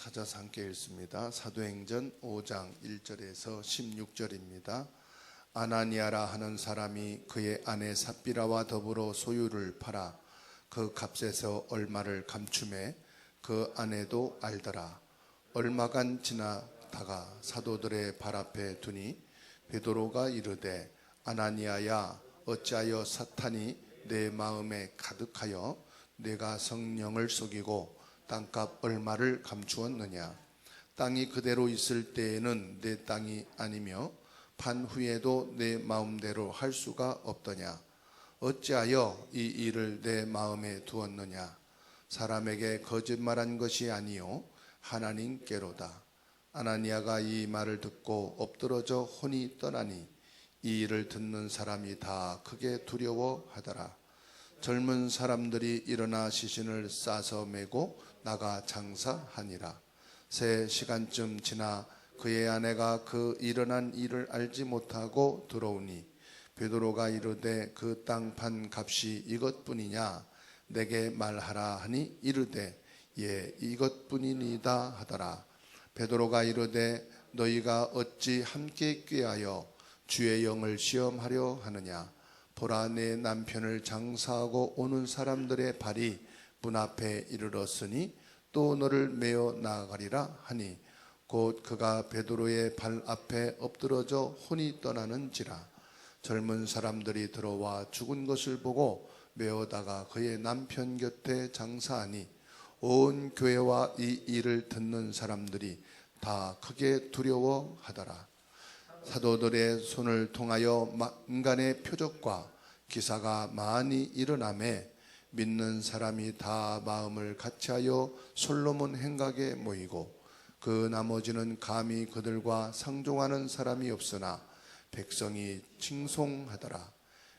찾아서 함께 읽습니다. 사도행전 5장 1절에서 16절입니다. 아나니아라 하는 사람이 그의 아내 삽비라와 더불어 소유를 팔아 그 값에서 얼마를 감추매 그 아내도 알더라. 얼마간 지나다가 사도들의 발 앞에 두니 베드로가 이르되 아나니아야, 어찌하여 사탄이 내 마음에 가득하여 내가 성령을 속이고 땅값 얼마를 감추었느냐. 땅이 그대로 있을 때에는 내 땅이 아니며 판 후에도 내 마음대로 할 수가 없더냐. 어찌하여 이 일을 내 마음에 두었느냐. 사람에게 거짓말한 것이 아니요 하나님께로다. 아나니아가 이 말을 듣고 엎드러져 혼이 떠나니 이 일을 듣는 사람이 다 크게 두려워하더라. 젊은 사람들이 일어나 시신을 싸서 메고 나가 장사하니라. 세 시간쯤 지나 그의 아내가 그 일어난 일을 알지 못하고 들어오니 베드로가 이르되 그 땅 판 값이 이것뿐이냐. 내게 말하라 하니 이르되 예, 이것뿐이니이다 하더라. 베드로가 이르되 너희가 어찌 함께 꾀하여 주의 영을 시험하려 하느냐. 보라, 내 남편을 장사하고 오는 사람들의 발이 문 앞에 이르렀으니 또 너를 메어 나가리라 하니 곧 그가 베드로의 발 앞에 엎드러져 혼이 떠나는지라. 젊은 사람들이 들어와 죽은 것을 보고 메어다가 그의 남편 곁에 장사하니 온 교회와 이 일을 듣는 사람들이 다 크게 두려워하더라. 사도들의 손을 통하여 만간의 표적과 기사가 많이 일어나매 믿는 사람이 다 마음을 같이하여 솔로몬 행각에 모이고 그 나머지는 감히 그들과 상종하는 사람이 없으나 백성이 칭송하더라.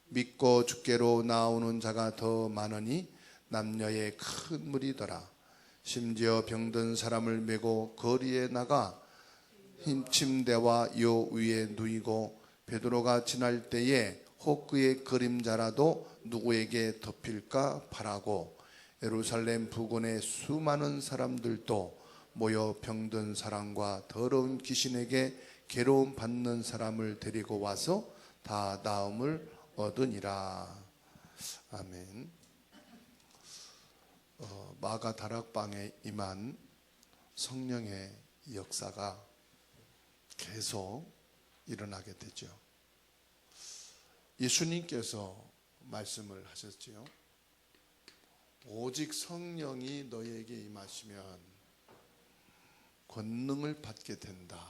믿고 주께로 나오는 자가 더 많으니 남녀의 큰 무리더라. 심지어 병든 사람을 메고 거리에 나가 흰 침대와 요 위에 누이고 베드로가 지날 때에 혹 그의 그림자라도 누구에게 덮일까 바라고 예루살렘 부근의 수많은 사람들도 모여 병든 사람과 더러운 귀신에게 괴로움 받는 사람을 데리고 와서 다 나음을 얻으니라. 아멘. 마가 다락방에 임한 성령의 역사가 계속 일어나게 되죠. 예수님께서 말씀을 하셨지요. 오직 성령이 너희에게 임하시면 권능을 받게 된다.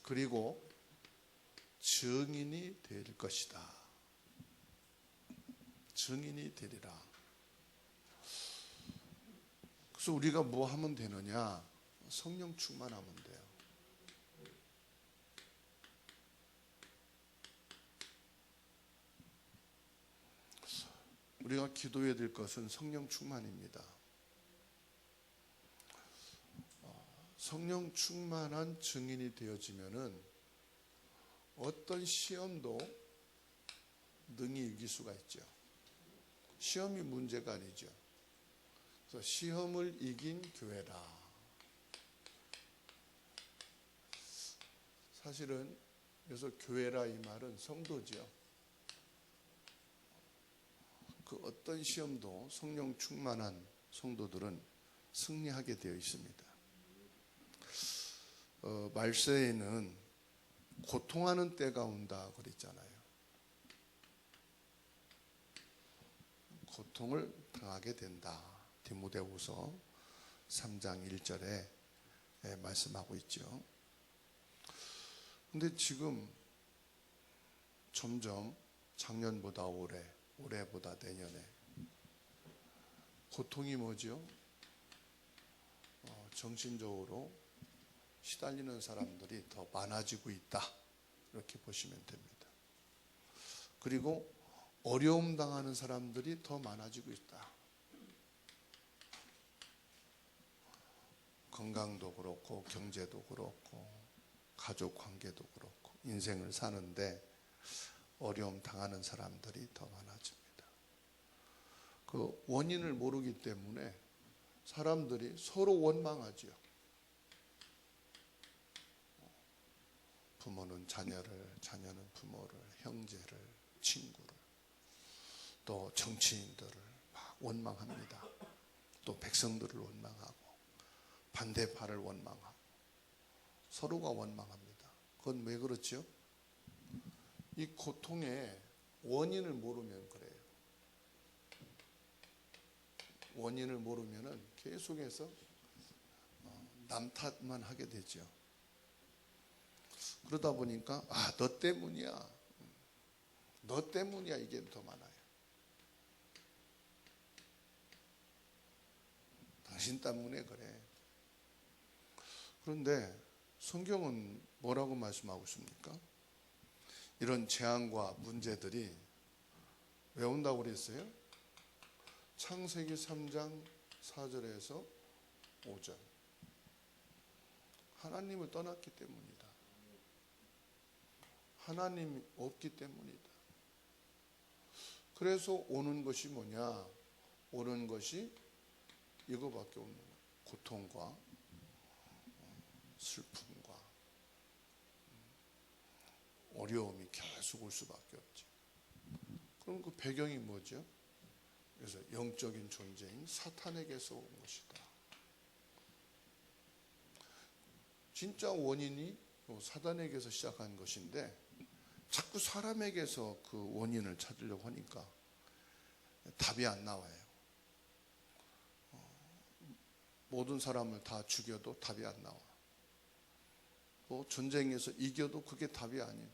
그리고 증인이 될 것이다. 증인이 되리라. 그래서 우리가 뭐 하면 되느냐? 성령 충만하면 돼요. 우리가 기도해야 될 것은 성령 충만입니다. 성령 충만한 증인이 되어지면은 어떤 시험도 능히 이길 수가 있죠. 시험이 문제가 아니죠. 그래서 시험을 이긴 교회라. 사실은 그래서 교회라 이 말은 성도죠. 그 어떤 시험도 성령 충만한 성도들은 승리하게 되어 있습니다. 말세에는 고통하는 때가 온다 그랬잖아요. 고통을 당하게 된다. 디모데후서 3장 1절에 말씀하고 있죠. 근데 지금 점점 작년보다 올해보다 내년에 고통이 뭐죠? 정신적으로 시달리는 사람들이 더 많아지고 있다. 이렇게 보시면 됩니다. 그리고 어려움 당하는 사람들이 더 많아지고 있다. 건강도 그렇고 경제도 그렇고 가족 관계도 그렇고 인생을 사는데 어려움 당하는 사람들이 더 많아집니다. 그 원인을 모르기 때문에 사람들이 서로 원망하지요. 부모는 자녀를, 자녀는 부모를, 형제를, 친구를, 또 정치인들을 막 원망합니다. 또 백성들을 원망하고 반대파를 원망하고 서로가 원망합니다. 그건 왜 그렇죠? 이 고통의 원인을 모르면 그래요. 원인을 모르면은 계속해서 남 탓만 하게 되죠. 그러다 보니까 너 때문이야. 너 때문이야 이게 더 많아요. 당신 때문에 그래. 그런데 성경은 뭐라고 말씀하고 있습니까? 이런 재앙과 문제들이 왜 온다고 그랬어요? 창세기 3장 4절에서 5절. 하나님을 떠났기 때문이다. 하나님이 없기 때문이다. 그래서 오는 것이 뭐냐? 오는 것이 이거밖에 없는 거예요. 고통과 슬픔과 어려움이 계속 올 수밖에 없죠. 그럼 그 배경이 뭐죠? 그래서 영적인 존재인 사탄에게서 온 것이다. 진짜 원인이 사단에게서 시작한 것인데 자꾸 사람에게서 그 원인을 찾으려고 하니까 답이 안 나와요. 모든 사람을 다 죽여도 답이 안 나와. 뭐 전쟁에서 이겨도 그게 답이 아니에요.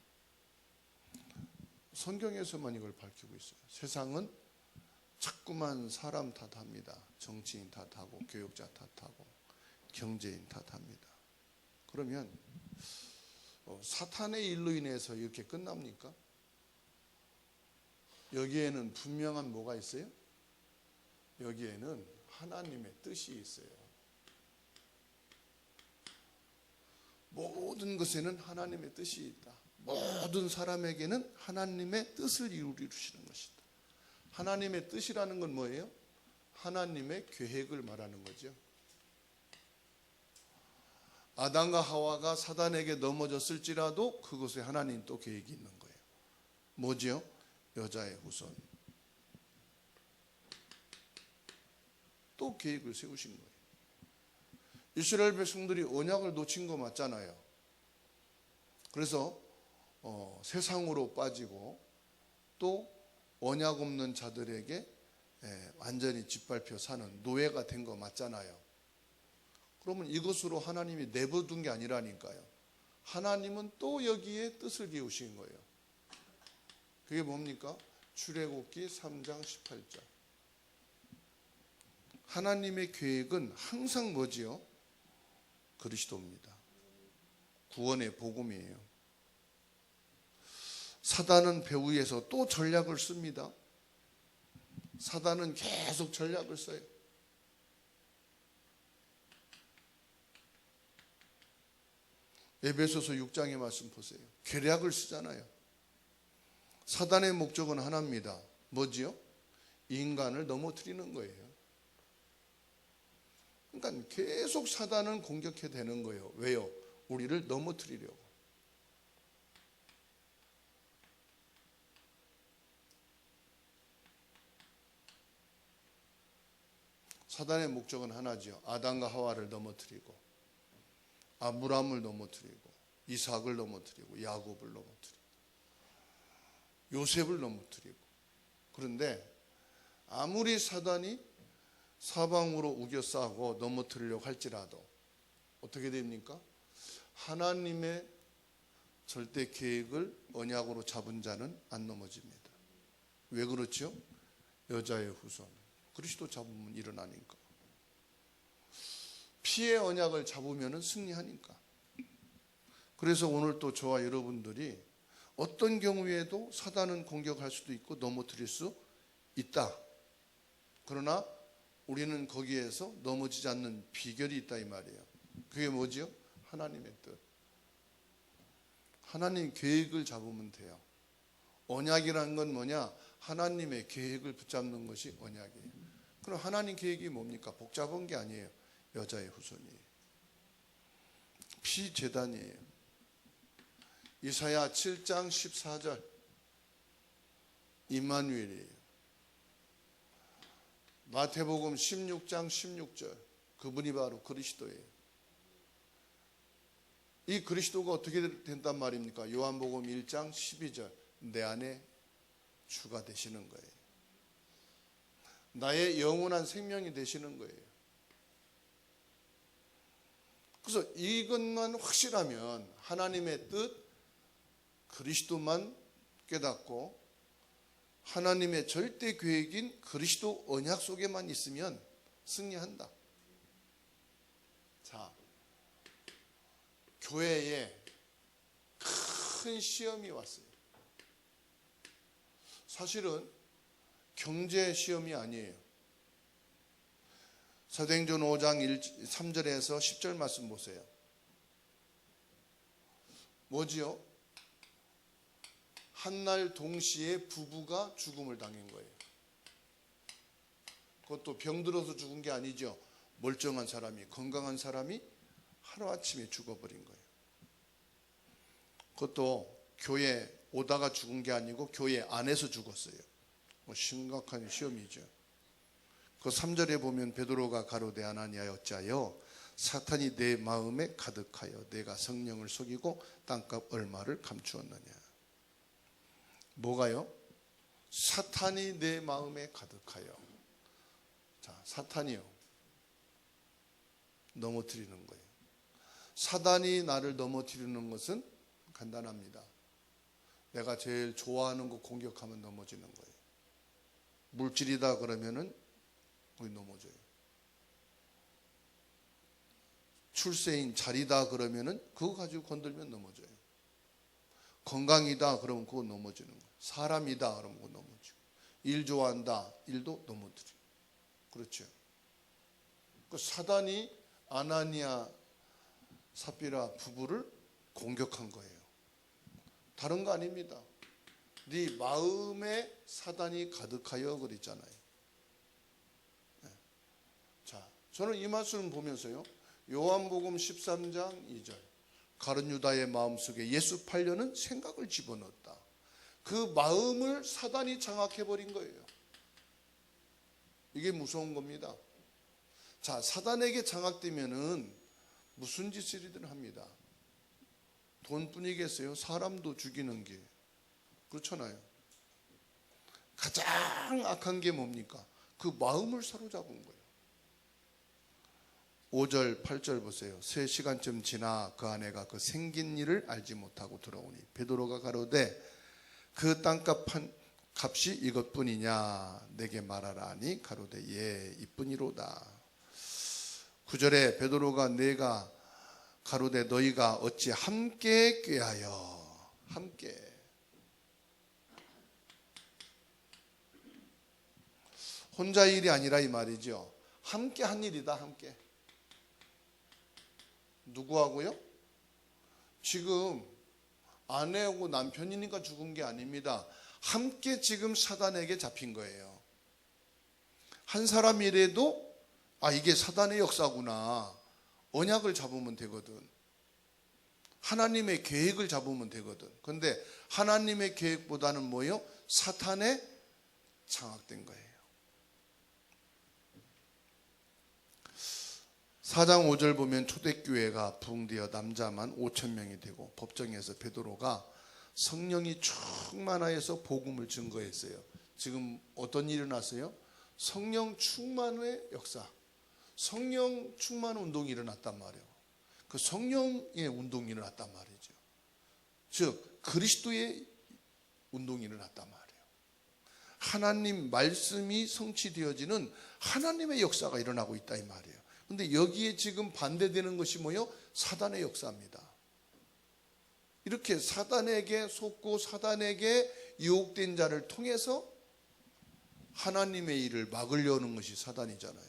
성경에서만 이걸 밝히고 있어요. 세상은 자꾸만 사람 탓합니다. 정치인 탓하고 교육자 탓하고 경제인 탓합니다. 그러면 사탄의 일로 인해서 이렇게 끝납니까? 여기에는 분명한 뭐가 있어요? 여기에는 하나님의 뜻이 있어요. 모든 것에는 하나님의 뜻이 있다. 모든 사람에게는 하나님의 뜻을 이루시는 것이다. 하나님의 뜻이라는 건 뭐예요? 하나님의 계획을 말하는 거죠. 아담과 하와가 사단에게 넘어졌을지라도 그것에 하나님 또 계획이 있는 거예요. 뭐죠? 여자의 후손. 또 계획을 세우신 거예요. 이스라엘 백성들이 언약을 놓친 거 맞잖아요. 그래서 세상으로 빠지고 또 언약 없는 자들에게 완전히 짓밟혀 사는 노예가 된 거 맞잖아요. 그러면 이것으로 하나님이 내버둔 게 아니라니까요. 하나님은 또 여기에 뜻을 기우신 거예요. 그게 뭡니까? 출애굽기 3장 18절. 하나님의 계획은 항상 뭐지요? 그리스도입니다. 구원의 복음이에요. 사단은 배후에서 또 전략을 씁니다. 사단은 계속 전략을 써요. 에베소서 6장의 말씀 보세요. 계략을 쓰잖아요. 사단의 목적은 하나입니다. 뭐지요? 인간을 넘어뜨리는 거예요. 그러니까 계속 사단은 공격해 대는 거예요. 왜요? 우리를 넘어뜨리려고. 사단의 목적은 하나죠. 아담과 하와를 넘어뜨리고 아브라함을 넘어뜨리고 이삭을 넘어뜨리고 야곱을 넘어뜨리고 요셉을 넘어뜨리고. 그런데 아무리 사단이 사방으로 우겨싸고 넘어뜨리려고 할지라도 어떻게 됩니까? 하나님의 절대 계획을 언약으로 잡은 자는 안 넘어집니다. 왜 그렇죠? 여자의 후손. 그리스도 잡으면 일어나니까. 피의 언약을 잡으면 승리하니까. 그래서 오늘 또 저와 여러분들이 어떤 경우에도 사단은 공격할 수도 있고 넘어뜨릴 수 있다. 그러나 우리는 거기에서 넘어지지 않는 비결이 있다 이 말이에요. 그게 뭐지요? 하나님의 뜻. 하나님 계획을 잡으면 돼요. 언약이라는 건 뭐냐? 하나님의 계획을 붙잡는 것이 언약이에요. 그럼 하나님 계획이 뭡니까? 복잡한 게 아니에요. 여자의 후손이에요. 피제단이에요. 이사야 7장 14절 임마누엘이에요. 마태복음 16장 16절 그분이 바로 그리스도예요. 이 그리스도가 어떻게 된단 말입니까? 요한복음 1장 12절 내 안에 주가 되시는 거예요. 나의 영원한 생명이 되시는 거예요. 그래서 이것만 확실하면 하나님의 뜻 그리스도만 깨닫고 하나님의 절대 계획인 그리스도 언약 속에만 있으면 승리한다. 자, 교회에 큰 시험이 왔어요. 사실은 경제 시험이 아니에요. 사도행전 5장 3절에서 10절 말씀 보세요. 뭐지요? 한날 동시에 부부가 죽음을 당한 거예요. 그것도 병들어서 죽은 게 아니죠. 멀쩡한 사람이, 건강한 사람이 하루아침에 죽어버린 거예요. 그것도 교회 오다가 죽은 게 아니고 교회 안에서 죽었어요. 심각한 시험이죠. 그 3절에 보면 베드로가 가로되 아나니야 어찌하여 사탄이 내 마음에 가득하여 내가 성령을 속이고 땅값 얼마를 감추었느냐. 뭐가요? 사탄이 내 마음에 가득하여. 자, 사탄이요 넘어뜨리는 거예요. 사단이 나를 넘어뜨리는 것은 간단합니다. 내가 제일 좋아하는 거 공격하면 넘어지는 거예요. 물질이다 그러면은 거기 넘어져요. 출세인 자리다 그러면은 그거 가지고 건들면 넘어져요. 건강이다 그러면 그거 넘어지는 거예요. 사람이다 그러면 그거 넘어지고, 일 좋아한다 일도 넘어뜨려요. 그렇죠. 그 사단이 아나니아 삽비라 부부를 공격한 거예요. 다른 거 아닙니다. 네 마음에 사단이 가득하여 그랬잖아요. 네. 자, 저는 이 말씀을 보면서요, 요한복음 13장 2절 가룟 유다의 마음속에 예수 팔려는 생각을 집어넣었다. 그 마음을 사단이 장악해버린 거예요. 이게 무서운 겁니다. 자, 사단에게 장악되면은 무슨 짓이든 합니다. 돈뿐이겠어요? 사람도 죽이는 게. 그렇잖아요. 가장 악한 게 뭡니까? 그 마음을 사로잡은 거예요. 5절 8절 보세요. 3시간쯤 지나 그 아내가 그 생긴 일을 알지 못하고 들어오니 베드로가 가로되 그 땅값 값이 이것뿐이냐 내게 말하라 하니 가로되 예 이뿐이로다. 9절에 베드로가 내가 가로되 너희가 어찌 함께 꾀하여 함께. 혼자 일이 아니라 이 말이죠. 함께 한 일이다. 함께. 누구하고요? 지금 아내하고 남편이니까 죽은 게 아닙니다. 함께 지금 사단에게 잡힌 거예요. 한 사람이라도 이게 사단의 역사구나. 언약을 잡으면 되거든. 하나님의 계획을 잡으면 되거든. 그런데 하나님의 계획보다는 뭐예요? 사탄에 장악된 거예요. 4장 5절 보면 초대교회가 부흥되어 남자만 5,000명이 되고 법정에서 베드로가 성령이 충만하여서 복음을 증거했어요. 지금 어떤 일이 일어났어요? 성령 충만의 역사, 성령 충만 운동이 일어났단 말이에요. 그 성령의 운동이 일어났단 말이죠. 즉 그리스도의 운동이 일어났단 말이에요. 하나님 말씀이 성취되어지는 하나님의 역사가 일어나고 있다 이 말이에요. 근데 여기에 지금 반대되는 것이 뭐예요? 사단의 역사입니다. 이렇게 사단에게 속고 사단에게 유혹된 자를 통해서 하나님의 일을 막으려는 것이 사단이잖아요.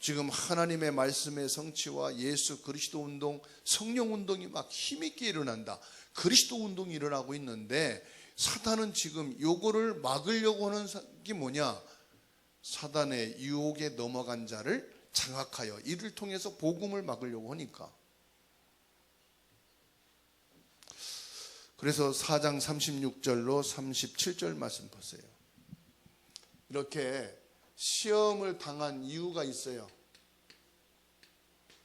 지금 하나님의 말씀의 성취와 예수 그리스도 운동, 성령 운동이 막 힘있게 일어난다. 그리스도 운동이 일어나고 있는데 사단은 지금 요거를 막으려고 하는 게 뭐냐? 사단의 유혹에 넘어간 자를 장악하여 이를 통해서 복음을 막으려고 하니까. 그래서 4장 36절로 37절 말씀 보세요. 이렇게 시험을 당한 이유가 있어요.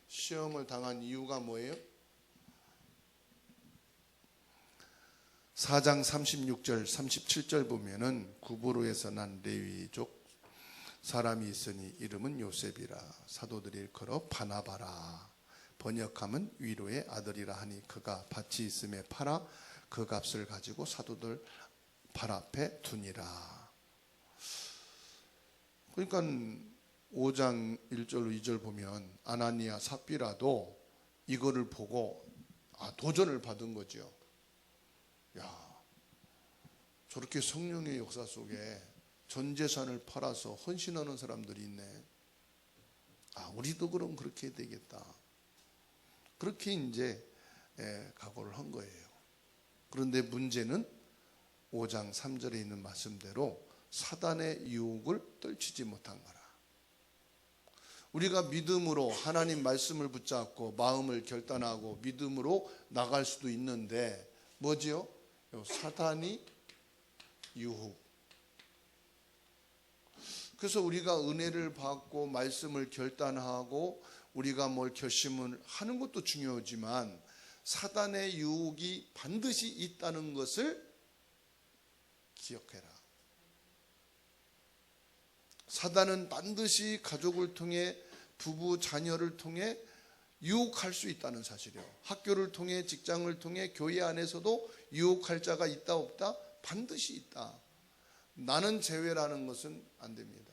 시험을 당한 이유가 뭐예요? 4장 36절 37절 보면은 구브로에서 난 레위족 사람이 있으니 이름은 요셉이라 사도들이 일컬어 바나바라 번역하면 위로의 아들이라 하니 그가 밭이 있음에 팔아 그 값을 가지고 사도들 발 앞에 두니라. 그러니까 5장 1절로 2절 보면 아나니아 삽비라도 이거를 보고 도전을 받은 거죠. 야, 저렇게 성령의 역사 속에 전 재산을 팔아서 헌신하는 사람들이 있네. 우리도 그럼 그렇게 해야 되겠다. 그렇게 이제 각오를 한 거예요. 그런데 문제는 5장 3절에 있는 말씀대로 사단의 유혹을 떨치지 못한 거라. 우리가 믿음으로 하나님 말씀을 붙잡고 마음을 결단하고 믿음으로 나갈 수도 있는데 뭐지요? 사단이 유혹. 그래서 우리가 은혜를 받고 말씀을 결단하고 우리가 뭘 결심을 하는 것도 중요하지만 사단의 유혹이 반드시 있다는 것을 기억해라. 사단은 반드시 가족을 통해 부부 자녀를 통해 유혹할 수 있다는 사실이요. 학교를 통해 직장을 통해 교회 안에서도 유혹할 자가 있다 없다? 반드시 있다. 나는 제외라는 것은 안 됩니다.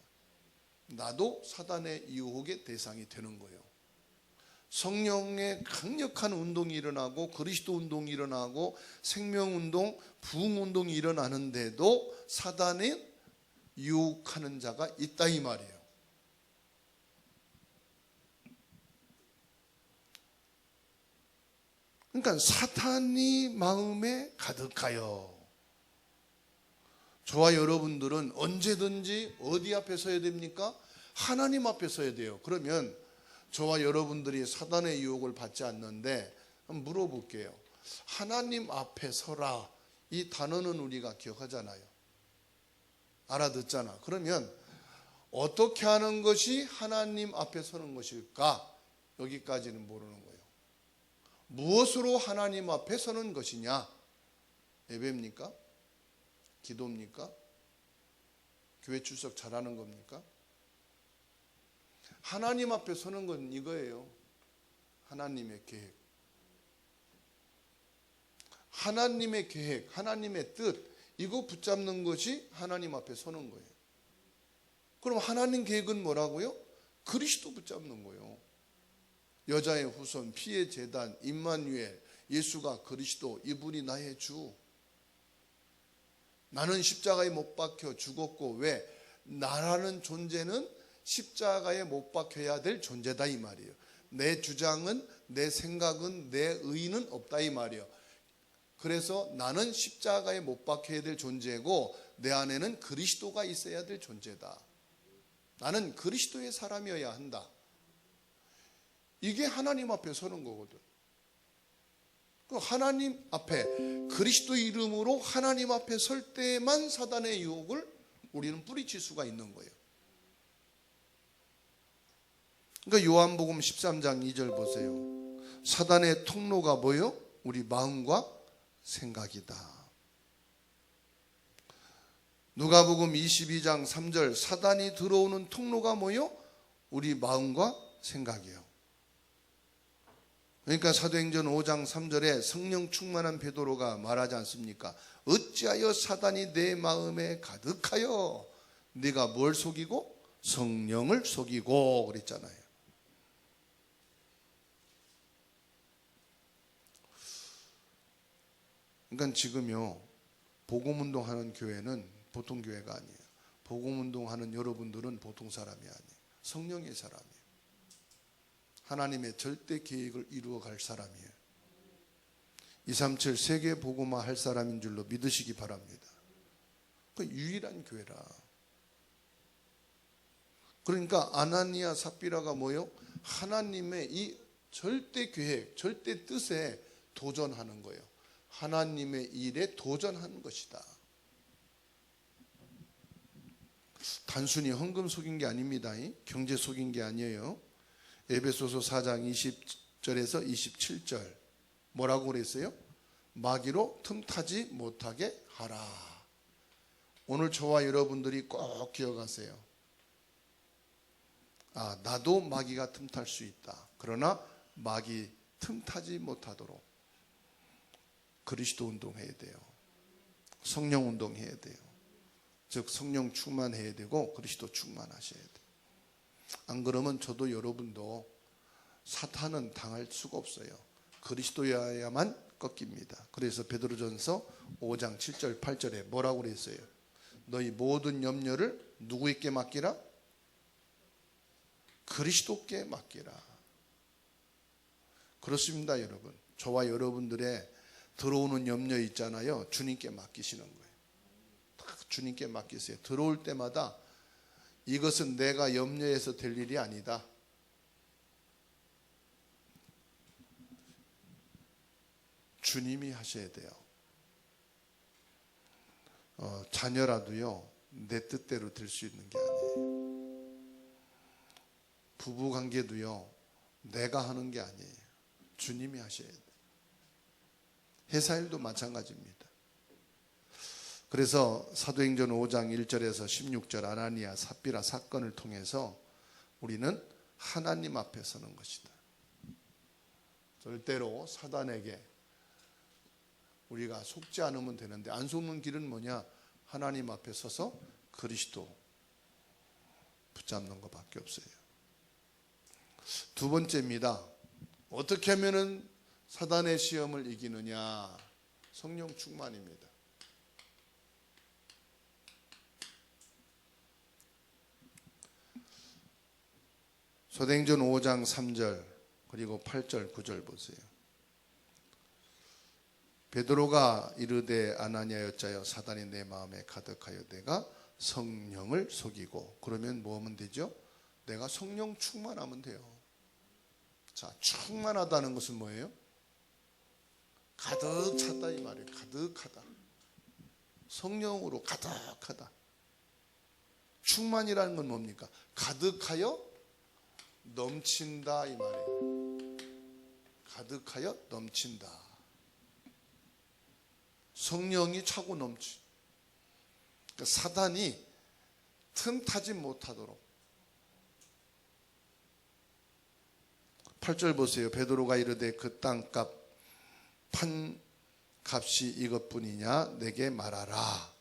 나도 사단의 유혹의 대상이 되는 거예요. 성령의 강력한 운동이 일어나고 그리스도 운동이 일어나고 생명운동, 부흥운동이 일어나는데도 사단이 유혹하는 자가 있다 이 말이에요. 그러니까 사탄이 마음에 가득하여. 저와 여러분들은 언제든지 어디 앞에 서야 됩니까? 하나님 앞에 서야 돼요. 그러면 저와 여러분들이 사단의 유혹을 받지 않는데 한번 물어볼게요. 하나님 앞에 서라 이 단어는 우리가 기억하잖아요. 알아듣잖아. 그러면 어떻게 하는 것이 하나님 앞에 서는 것일까? 여기까지는 모르는 거예요. 무엇으로 하나님 앞에 서는 것이냐? 예배입니까? 기도입니까? 교회 출석 잘하는 겁니까? 하나님 앞에 서는 건 이거예요. 하나님의 계획. 하나님의 계획, 하나님의 뜻, 이거 붙잡는 것이 하나님 앞에 서는 거예요. 그럼 하나님 계획은 뭐라고요? 그리스도 붙잡는 거예요. 여자의 후손, 피의 제단, 임마누엘, 예수가 그리스도, 이분이 나의 주. 나는 십자가에 못 박혀 죽었고 왜? 나라는 존재는 십자가에 못 박혀야 될 존재다 이 말이에요. 내 주장은, 내 생각은, 내 의는 없다 이 말이에요. 그래서 나는 십자가에 못 박혀야 될 존재고 내 안에는 그리스도가 있어야 될 존재다. 나는 그리스도의 사람이어야 한다. 이게 하나님 앞에 서는 거거든. 하나님 앞에 그리스도 이름으로 하나님 앞에 설 때만 사단의 유혹을 우리는 뿌리칠 수가 있는 거예요. 그러니까 요한복음 13장 2절 보세요. 사단의 통로가 뭐예요? 우리 마음과 생각이다. 누가복음 22장 3절 사단이 들어오는 통로가 뭐예요? 우리 마음과 생각이에요. 그러니까 사도행전 5장 3절에 성령 충만한 베드로가 말하지 않습니까? 어찌하여 사단이 내 마음에 가득하여 네가 뭘 속이고? 성령을 속이고 그랬잖아요. 그러니까 지금요 복음운동하는 교회는 보통 교회가 아니에요. 복음운동하는 여러분들은 보통 사람이 아니에요. 성령의 사람이에요. 하나님의 절대 계획을 이루어갈 사람이에요. 237 세계 복음화 할 사람인 줄로 믿으시기 바랍니다. 그 유일한 교회라. 그러니까 아나니아 삽비라가 뭐요? 하나님의 이 절대 계획, 절대 뜻에 도전하는 거예요. 하나님의 일에 도전하는 것이다. 단순히 헌금 속인 게 아닙니다. 경제 속인 게 아니에요. 에베소서 4장 20절에서 27절 뭐라고 그랬어요? 마귀로 틈타지 못하게 하라. 오늘 저와 여러분들이 꼭 기억하세요. 나도 마귀가 틈탈 수 있다. 그러나 마귀 틈타지 못하도록 그리스도 운동해야 돼요. 성령 운동해야 돼요. 즉 성령 충만해야 되고 그리스도 충만하셔야 돼요. 안 그러면 저도 여러분도 사탄은 당할 수가 없어요. 그리스도여야만 꺾입니다. 그래서 베드로전서 5장 7절 8절에 뭐라고 그랬어요? 너희 모든 염려를 누구에게 맡기라? 그리스도께 맡기라. 그렇습니다, 여러분. 저와 여러분들의 들어오는 염려 있잖아요. 주님께 맡기시는 거예요. 딱 주님께 맡기세요. 들어올 때마다 이것은 내가 염려해서 될 일이 아니다. 주님이 하셔야 돼요. 자녀라도요, 내 뜻대로 될 수 있는 게 아니에요. 부부 관계도요, 내가 하는 게 아니에요. 주님이 하셔야 돼요. 회사 일도 마찬가지입니다. 그래서 사도행전 5장 1절에서 16절 아나니아 삽비라 사건을 통해서 우리는 하나님 앞에 서는 것이다. 절대로 사단에게 우리가 속지 않으면 되는데, 안 속는 길은 뭐냐? 하나님 앞에 서서 그리스도 붙잡는 것밖에 없어요. 두 번째입니다. 어떻게 하면은 사단의 시험을 이기느냐? 성령 충만입니다. 사도행전 5장 3절 그리고 8절 9절 보세요. 베드로가 이르되 아나니아 여자여 사단이 내 마음에 가득하여 내가 성령을 속이고. 그러면 뭐 하면 되죠? 내가 성령 충만하면 돼요. 자, 충만하다는 것은 뭐예요? 가득 찼다 이 말이에요. 가득하다. 성령으로 가득하다. 충만이라는 건 뭡니까? 가득하여 넘친다 이 말이에요. 가득하여 넘친다. 성령이 차고 넘치. 그러니까 사단이 틈타지 못하도록. 8절 보세요. 베드로가 이르되 그 땅값 판 값이 이것뿐이냐 내게 말하라.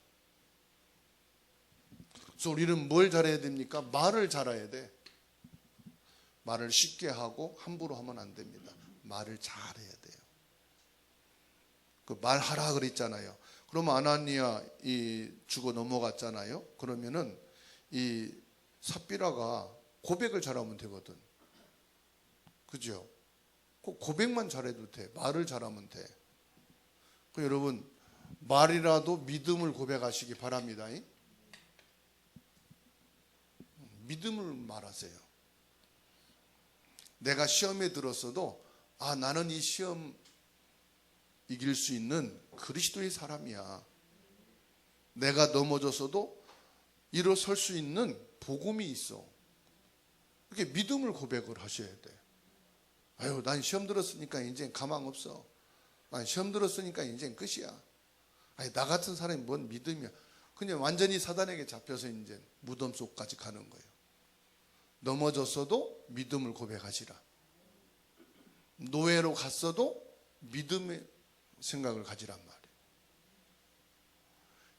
그래서 우리는 뭘 잘해야 됩니까? 말을 잘해야 돼. 말을 쉽게 하고 함부로 하면 안 됩니다. 말을 잘해야 돼요. 그 말하라 그랬잖아요. 그러면 아나니아 죽어 넘어갔잖아요. 그러면은 이 삽비라가 고백을 잘하면 되거든. 그죠? 고백만 잘해도 돼. 말을 잘하면 돼. 여러분, 말이라도 믿음을 고백하시기 바랍니다. 믿음을 말하세요. 내가 시험에 들었어도 나는 이 시험 이길 수 있는 그리스도의 사람이야. 내가 넘어졌어도 일어설 수 있는 복음이 있어. 이렇게 믿음을 고백을 하셔야 돼. 아유, 난 시험 들었으니까 이제 가망 없어. 난 시험 들었으니까 이제 끝이야. 아니, 나 같은 사람이 뭔 믿음이야. 그냥 완전히 사단에게 잡혀서 이제 무덤 속까지 가는 거예요. 넘어졌어도 믿음을 고백하시라. 노예로 갔어도 믿음의 생각을 가지란 말이에요.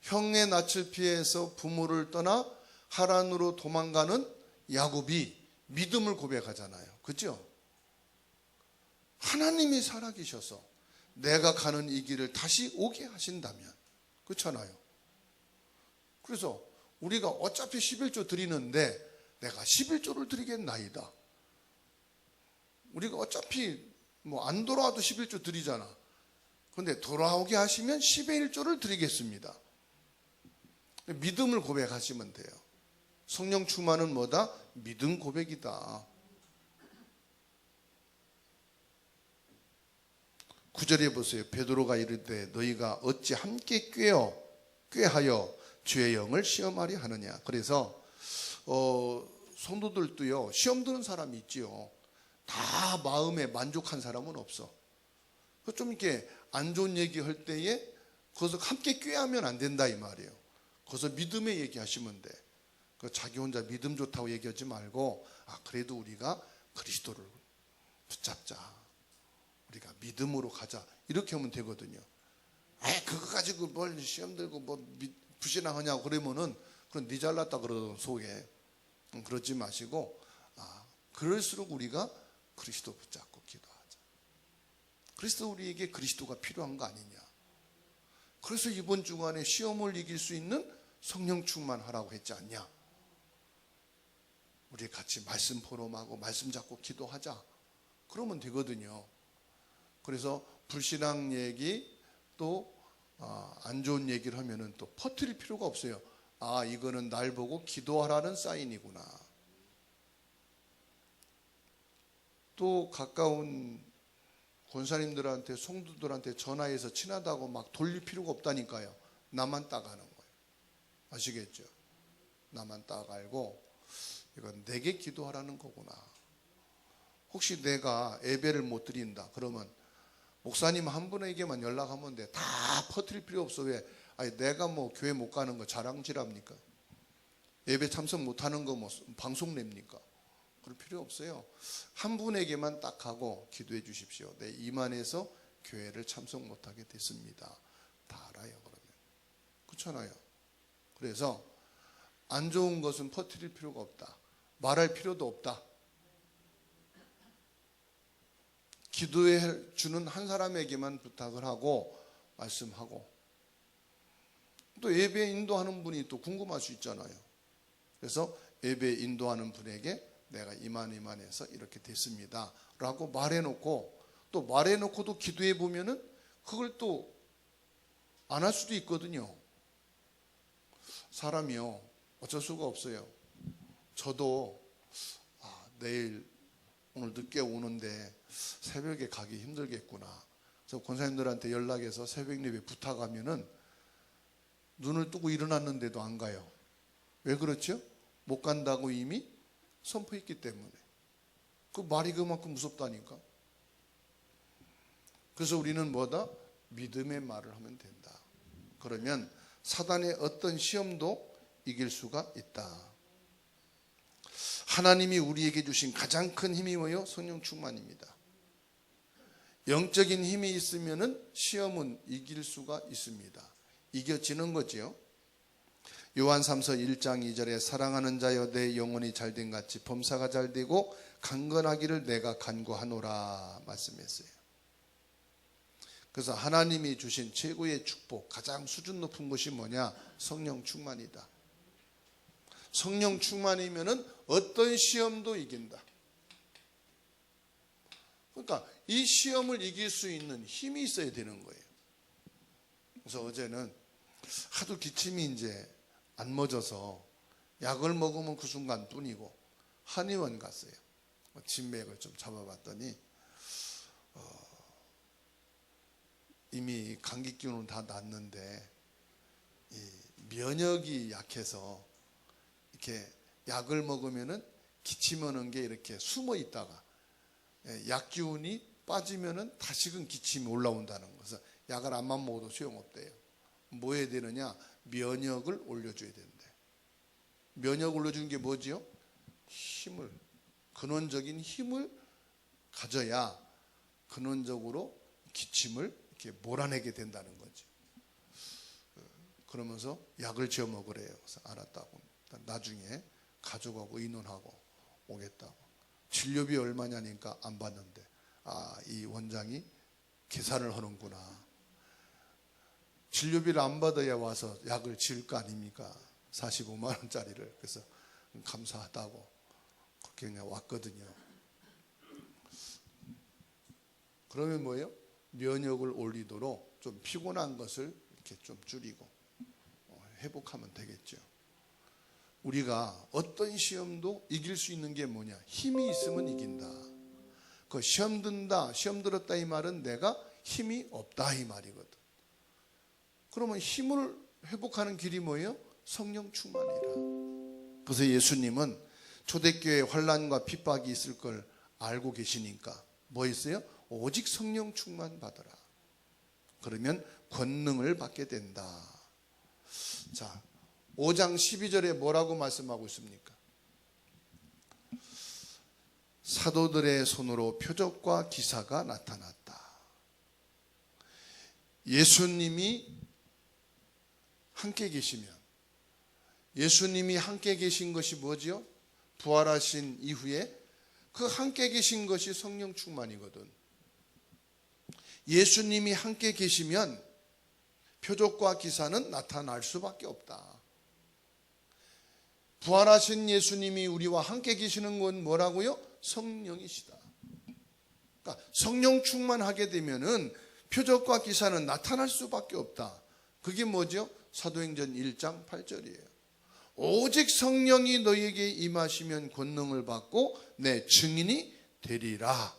형의 낯을 피해서 부모를 떠나 하란으로 도망가는 야곱이 믿음을 고백하잖아요. 그렇죠? 하나님이 살아계셔서 내가 가는 이 길을 다시 오게 하신다면, 그렇잖아요. 그래서 우리가 어차피 11조 드리는데 내가 11조를 드리겠나이다. 우리가 어차피 안 돌아와도 11조 드리잖아. 그런데 돌아오게 하시면 10의 1조를 드리겠습니다. 믿음을 고백하시면 돼요. 성령 충만은 뭐다? 믿음 고백이다. 9절에 보세요. 베드로가 이르되 너희가 어찌 함께 꾀하여 주의 영을 시험하려 하느냐. 그래서 성도들도요, 시험 드는 사람이 있지요. 다 마음에 만족한 사람은 없어. 좀 이렇게 안 좋은 얘기 할 때에 거기서 함께 꾀하면 안 된다 이 말이에요. 거기서 믿음의 얘기하시면 돼. 자기 혼자 믿음 좋다고 얘기하지 말고, 그래도 우리가 그리스도를 붙잡자, 우리가 믿음으로 가자, 이렇게 하면 되거든요. 그거 가지고 뭘 시험 들고 뭐 불신앙하냐고 그러면은 그건 네 잘났다 그러던 속에. 그러지 마시고, 그럴수록 우리가 그리스도 붙잡고 기도하자. 그리스도 우리에게 그리스도가 필요한 거 아니냐. 그래서 이번 주간에 시험을 이길 수 있는 성령 충만하라고 했지 않냐. 우리 같이 말씀 포럼하고 말씀 잡고 기도하자. 그러면 되거든요. 그래서 불신앙 얘기 또 안 좋은 얘기를 하면은 또 퍼뜨릴 필요가 없어요. 이거는 날 보고 기도하라는 사인이구나. 또 가까운 권사님들한테, 성도들한테 전화해서 친하다고 막 돌릴 필요가 없다니까요. 나만 딱 아는 거예요. 아시겠죠? 나만 딱 알고 이건 내게 기도하라는 거구나. 혹시 내가 예배를 못 드린다 그러면 목사님 한 분에게만 연락하면 돼. 다 퍼뜨릴 필요 없어. 왜? 내가 뭐 교회 못 가는 거 자랑질합니까? 예배 참석 못하는 거 뭐 방송 냅니까? 그럴 필요 없어요. 한 분에게만 딱 하고 기도해 주십시오. 내 이만해서 교회를 참석 못하게 됐습니다. 다 알아요. 그러면 그렇잖아요. 그래서 안 좋은 것은 퍼뜨릴 필요가 없다. 말할 필요도 없다. 기도해 주는 한 사람에게만 부탁을 하고 말씀하고, 또 예배 인도하는 분이 또 궁금할 수 있잖아요. 그래서 예배 인도하는 분에게 내가 이만해서 이렇게 됐습니다 라고 말해놓고, 또 말해놓고도 기도해 보면은 그걸 또 안 할 수도 있거든요. 사람이요, 어쩔 수가 없어요. 저도 내일 오늘 늦게 오는데 새벽에 가기 힘들겠구나. 그래서 권사님들한테 연락해서 새벽 예배 부탁하면은 눈을 뜨고 일어났는데도 안 가요. 왜 그렇죠? 못 간다고 이미 선포했기 때문에. 그 말이 그만큼 무섭다니까. 그래서 우리는 뭐다? 믿음의 말을 하면 된다. 그러면 사단의 어떤 시험도 이길 수가 있다. 하나님이 우리에게 주신 가장 큰 힘이 뭐예요? 성령 충만입니다. 영적인 힘이 있으면은 시험은 이길 수가 있습니다. 이겨지는 거지요. 요한3서 1장 2절에 사랑하는 자여 내 영혼이 잘된 같이 범사가 잘되고 강건하기를 내가 간구하노라 말씀했어요. 그래서 하나님이 주신 최고의 축복, 가장 수준 높은 것이 뭐냐? 성령 충만이다. 성령 충만이면은 어떤 시험도 이긴다. 그러니까 이 시험을 이길 수 있는 힘이 있어야 되는 거예요. 그래서 어제는 하도 기침이 이제 안 멎어서 약을 먹으면 그 순간뿐이고 한의원 갔어요. 진맥을 좀 잡아봤더니 이미 감기 기운은 다 났는데 이 면역이 약해서 이렇게 약을 먹으면은 기침 오는 게 이렇게 숨어 있다가 약 기운이 빠지면은 다시금 기침이 올라온다는 거. 그래서 약을 안만 먹어도 소용없대요. 뭐 해야 되느냐? 면역을 올려줘야 된대. 면역 올려주는 게 뭐지요? 힘을, 근원적인 힘을 가져야 근원적으로 기침을 이렇게 몰아내게 된다는 거지. 그러면서 약을 지어 먹으래요. 그래서 알았다고. 나중에 가족하고 의논하고 오겠다고. 진료비 얼마냐니까 안 받는데, 이 원장이 계산을 하는구나. 진료비를 안 받아야 와서 약을 지을 거 아닙니까? 45만 원짜리를. 그래서 감사하다고 그렇게 그냥 왔거든요. 그러면 뭐예요? 면역을 올리도록 좀 피곤한 것을 이렇게 좀 줄이고 회복하면 되겠죠. 우리가 어떤 시험도 이길 수 있는 게 뭐냐? 힘이 있으면 이긴다. 그 시험 든다, 시험 들었다 이 말은 내가 힘이 없다 이 말이거든. 그러면 힘을 회복하는 길이 뭐예요? 성령 충만이라. 그래서 예수님은 초대교회에 환난과 핍박이 있을 걸 알고 계시니까 뭐 했어요? 오직 성령 충만 받아라. 그러면 권능을 받게 된다. 자, 5장 12절에 뭐라고 말씀하고 있습니까? 사도들의 손으로 표적과 기사가 나타났다. 예수님이 함께 계시면, 예수님이 함께 계신 것이 뭐지요? 부활하신 이후에 그 함께 계신 것이 성령 충만이거든. 예수님이 함께 계시면 표적과 기사는 나타날 수밖에 없다. 부활하신 예수님이 우리와 함께 계시는 건 뭐라고요? 성령이시다. 그러니까 성령 충만하게 되면은 표적과 기사는 나타날 수밖에 없다. 그게 뭐죠? 사도행전 1장 8절이에요. 오직 성령이 너희에게 임하시면 권능을 받고 내 증인이 되리라.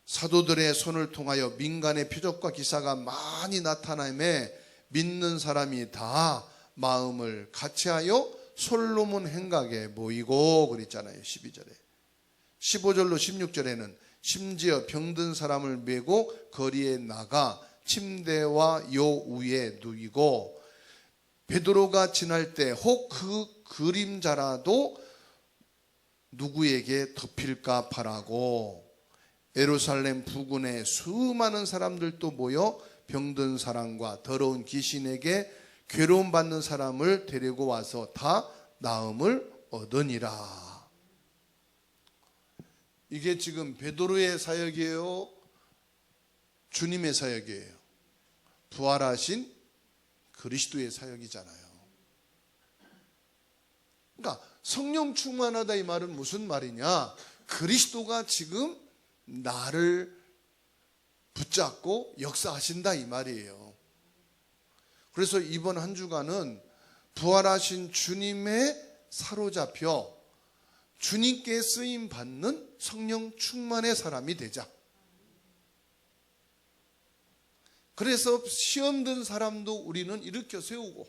사도들의 손을 통하여 민간의 표적과 기사가 많이 나타나며 믿는 사람이 다 마음을 같이하여 솔로몬 행각에 모이고 그랬잖아요. 12절에. 15절로 16절에는 심지어 병든 사람을 메고 거리에 나가 침대와 요 위에 누이고 베드로가 지날 때 혹 그 그림자라도 누구에게 덮일까 바라고 예루살렘 부근에 수많은 사람들도 모여 병든 사람과 더러운 귀신에게 괴로움 받는 사람을 데리고 와서 다 나음을 얻으니라. 이게 지금 베드로의 사역이에요? 주님의 사역이에요? 부활하신 그리스도의 사역이잖아요. 그러니까 성령 충만하다 이 말은 무슨 말이냐? 그리스도가 지금 나를 붙잡고 역사하신다 이 말이에요. 그래서 이번 한 주간은 부활하신 주님의 사로잡혀 주님께 쓰임 받는 성령 충만의 사람이 되자. 그래서 시험 든 사람도 우리는 일으켜 세우고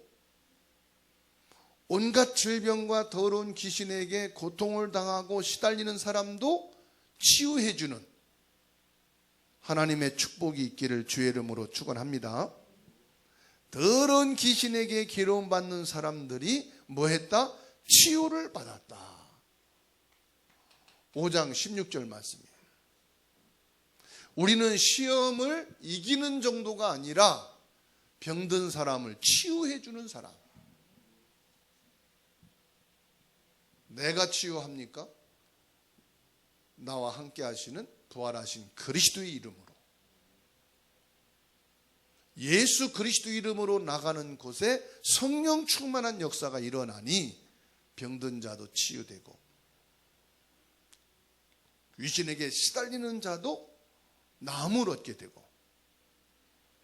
온갖 질병과 더러운 귀신에게 고통을 당하고 시달리는 사람도 치유해 주는 하나님의 축복이 있기를 주의 이름으로 축원합니다. 더러운 귀신에게 괴로움 받는 사람들이 뭐 했다? 치유를 받았다. 5장 16절 말씀이에요. 우리는 시험을 이기는 정도가 아니라 병든 사람을 치유해 주는 사람. 내가 치유합니까? 나와 함께 하시는 부활하신 그리스도의 이름으로. 예수 그리스도 이름으로 나가는 곳에 성령 충만한 역사가 일어나니 병든 자도 치유되고 귀신에게 시달리는 자도 나음을 얻게 되고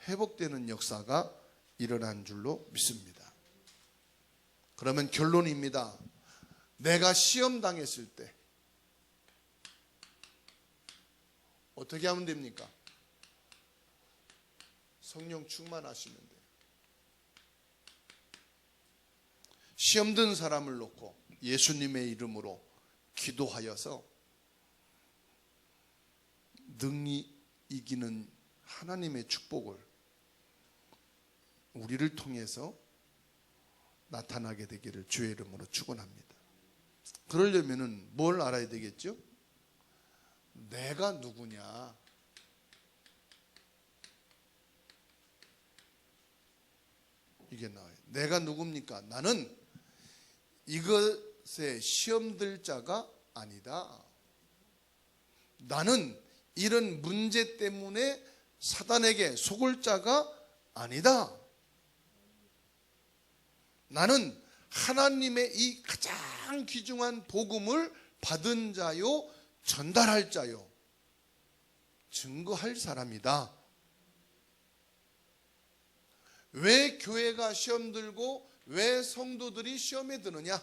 회복되는 역사가 일어난 줄로 믿습니다. 그러면 결론입니다. 내가 시험 당했을 때 어떻게 하면 됩니까? 성령 충만하시면 돼요. 시험 든 사람을 놓고 예수님의 이름으로 기도하여서 능히 이기는 하나님의 축복을 우리를 통해서 나타나게 되기를 주의 이름으로 축원합니다. 그러려면은 뭘 알아야 되겠죠? 내가 누구냐? 이게 나와요. 내가 누굽니까? 나는 이것에 시험 들 자가 아니다. 나는 이런 문제 때문에 사단에게 속을 자가 아니다. 나는 하나님의 이 가장 귀중한 복음을 받은 자요, 전달할 자요, 증거할 사람이다. 왜 교회가 시험 들고 왜 성도들이 시험에 드느냐?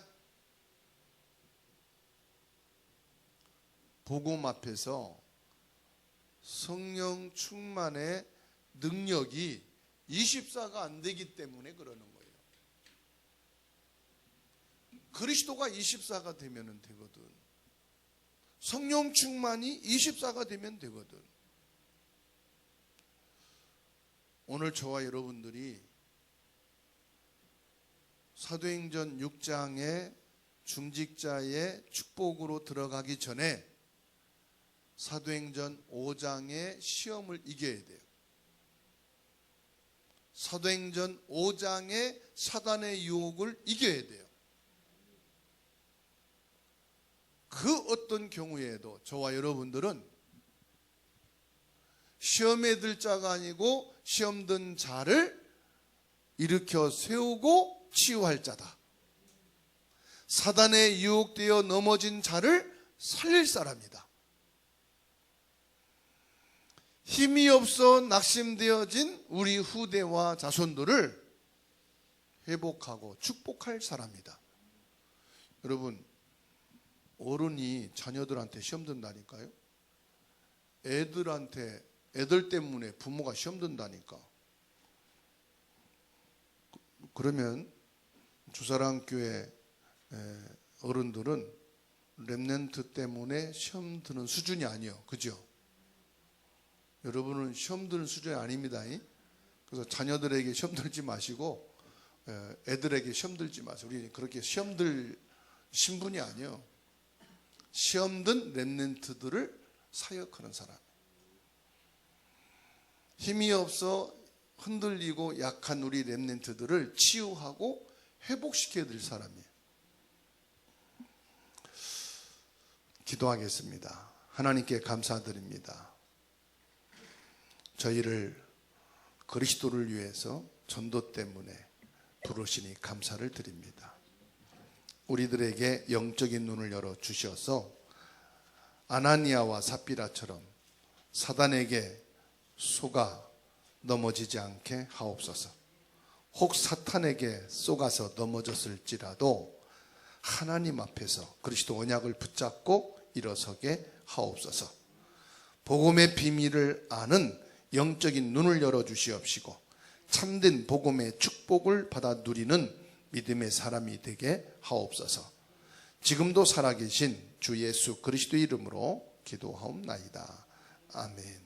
복음 앞에서 성령 충만의 능력이 24가 안 되기 때문에 그러는 거예요. 그리스도가 24가 되면 되거든. 성령 충만이 24가 되면 되거든. 오늘 저와 여러분들이 사도행전 6장의 중직자의 축복으로 들어가기 전에 사도행전 5장의 시험을 이겨야 돼요. 사도행전 5장의 사단의 유혹을 이겨야 돼요. 그 어떤 경우에도 저와 여러분들은 시험에 들 자가 아니고 시험 든 자를 일으켜 세우고 치유할 자다. 사단에 유혹되어 넘어진 자를 살릴 사람이다. 힘이 없어 낙심되어진 우리 후대와 자손들을 회복하고 축복할 사람이다. 여러분, 어른이 자녀들한테 시험 든다니까요. 애들 때문에 부모가 시험 든다니까. 그러면 주사랑교회 어른들은 렘넌트 때문에 시험 드는 수준이 아니에요. 그죠? 여러분은 시험 드는 수준이 아닙니다. 그래서 자녀들에게 시험 들지 마시고 애들에게 시험 들지 마세요. 우리 그렇게 시험 들 신분이 아니에요. 시험 든 렘넌트들을 사역하는 사람. 힘이 없어 흔들리고 약한 우리 렘넌트들을 치유하고 회복시켜야 될 사람이에요. 기도하겠습니다. 하나님께 감사드립니다. 저희를 그리스도를 위해서 전도 때문에 부르시니 감사를 드립니다. 우리들에게 영적인 눈을 열어 주셔서 아나니아와 삽비라처럼 사단에게 속아 넘어지지 않게 하옵소서. 혹 사탄에게 속아서 넘어졌을지라도 하나님 앞에서 그리스도 언약을 붙잡고 일어서게 하옵소서. 복음의 비밀을 아는 영적인 눈을 열어 주시옵시고 참된 복음의 축복을 받아 누리는 믿음의 사람이 되게 하옵소서. 지금도 살아계신 주 예수 그리스도 이름으로 기도하옵나이다. 아멘.